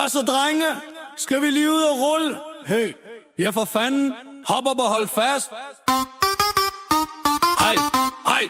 Hvad så, drenge? Skal vi lige ud og rulle? Hey, ja for fanden. Hop op og hold fast. Hej, hej.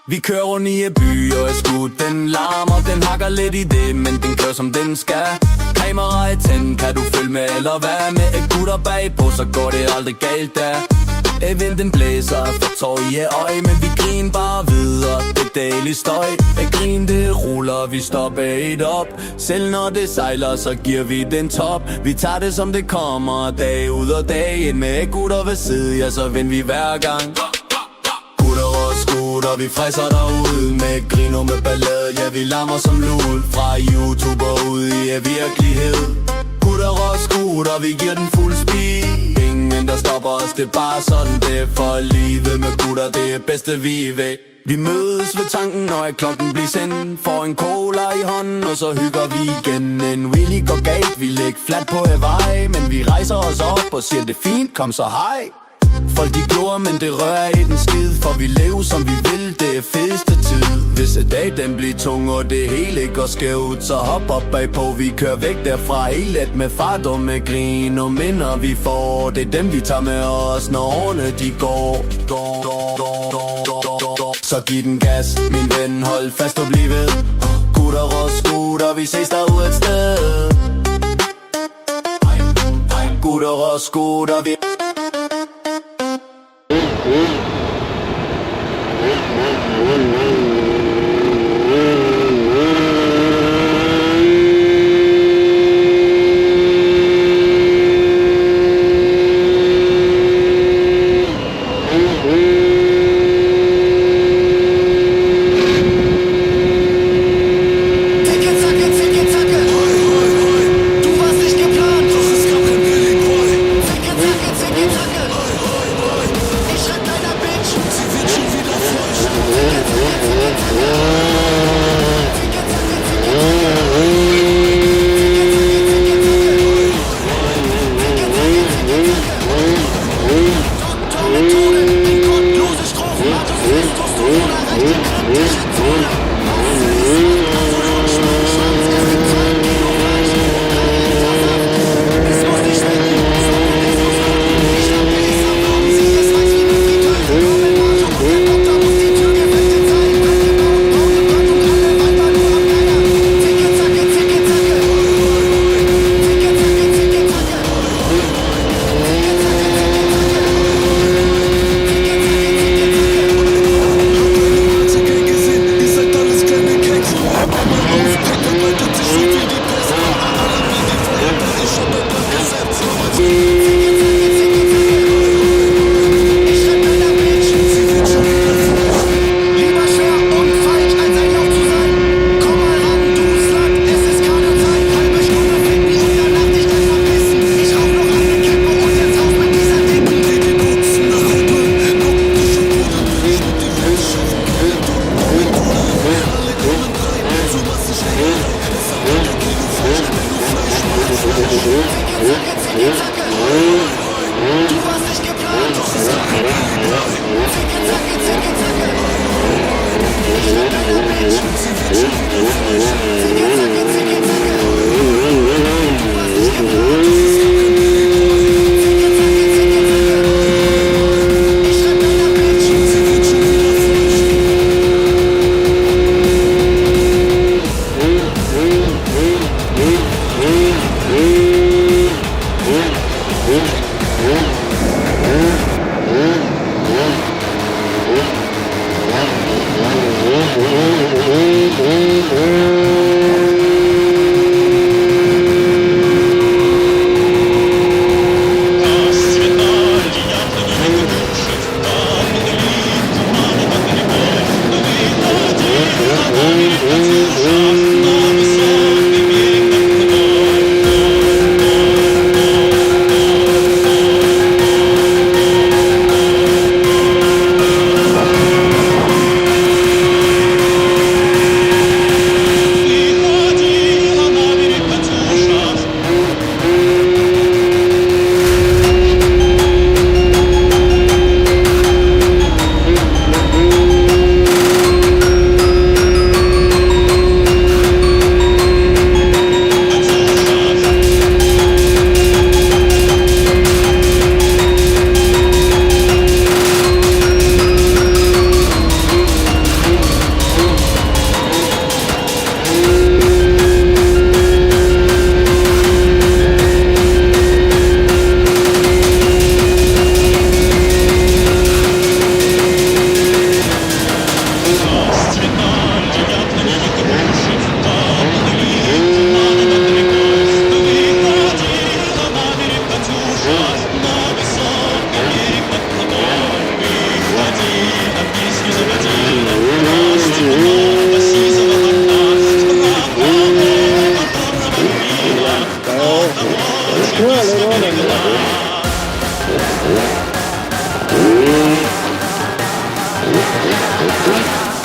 Vi kører rundt i en by, og den larmer. Den hakker lidt i det, men den kører som den skal. Kamera i tænd, kan du følge med eller hvad? Med et gutter bagpå, så går det aldrig galt der. Vinden blæser, for tår i øje, men vi griner bare videre. Det er dejlig støj. Grin det ruller, vi stopper et op. Selv når det sejler, så giver vi den top. Vi tager det som det kommer, dag ud og dag ind. Med gutter ved side, ja så vinder vi hver gang. Gutter og skutter, vi fræser derud. Med grin og med ballade, ja vi larmer som lud. Fra YouTube og ud i virkelighed. Gutter og skutter, vi giver den fuld speed. Ingen der stopper os, det er bare sådan det er for livet. Med gutter, det er bedste vi ved. Vi mødes ved tanken, når klokken bliver sendt. Får en cola i hånden, og så hygger vi igen. En wheelie går galt, vi ligger fladt på Hawaii. Men vi rejser os op og siger det fint, kom så hej. Folk de glor, men det rører ikke en skid. For vi lever som vi vil, det er fedeste tid. Hvis et dag den bliver tung, og det hele går skævt, så hop op bagpå, vi kører væk derfra. Helt let med fart og med grin og minder vi får. Det er dem vi tager med os, når årene de går. Så giv den gas, min ven, hold fast og bliv ved. Gutter og skutter, vi ses derude et sted. Gutter og skutter, vi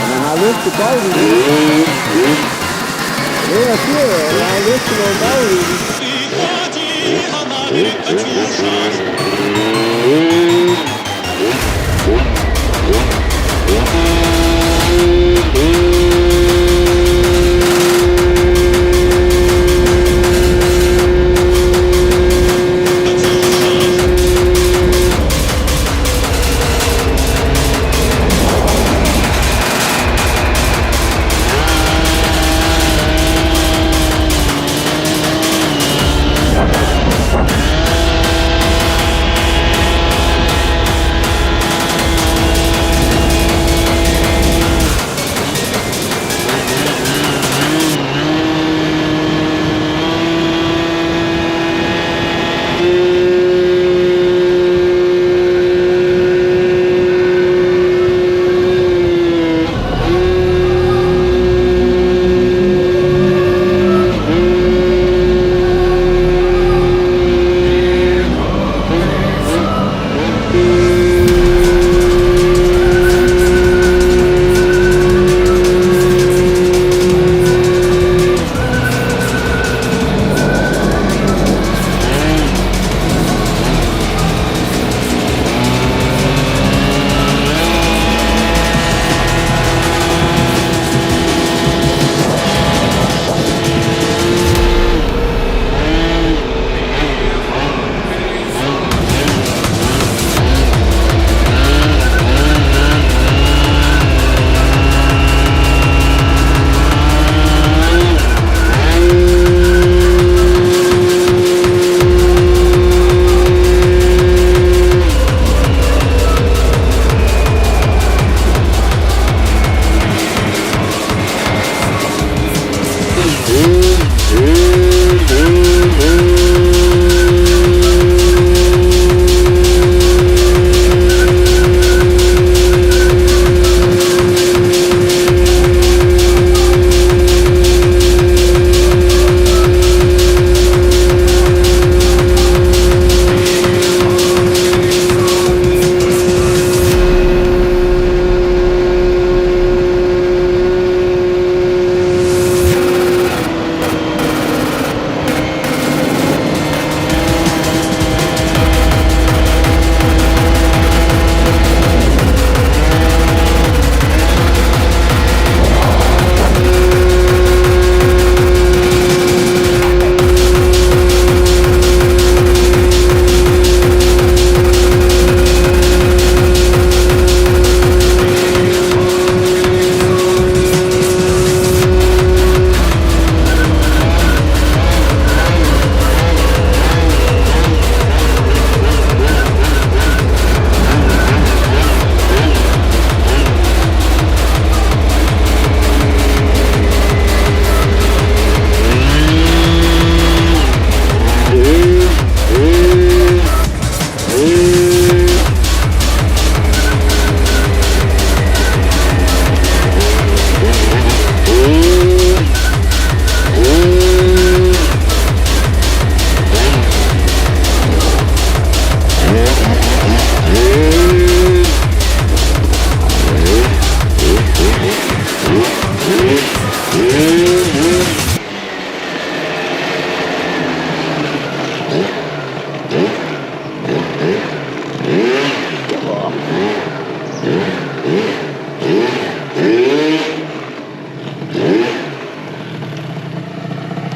Man har lyst til bolden. Det er syret, man har lyst til noget bagviden.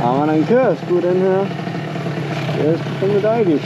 Ja, men den kører sgu den her. Det er sgu fandme dejligt.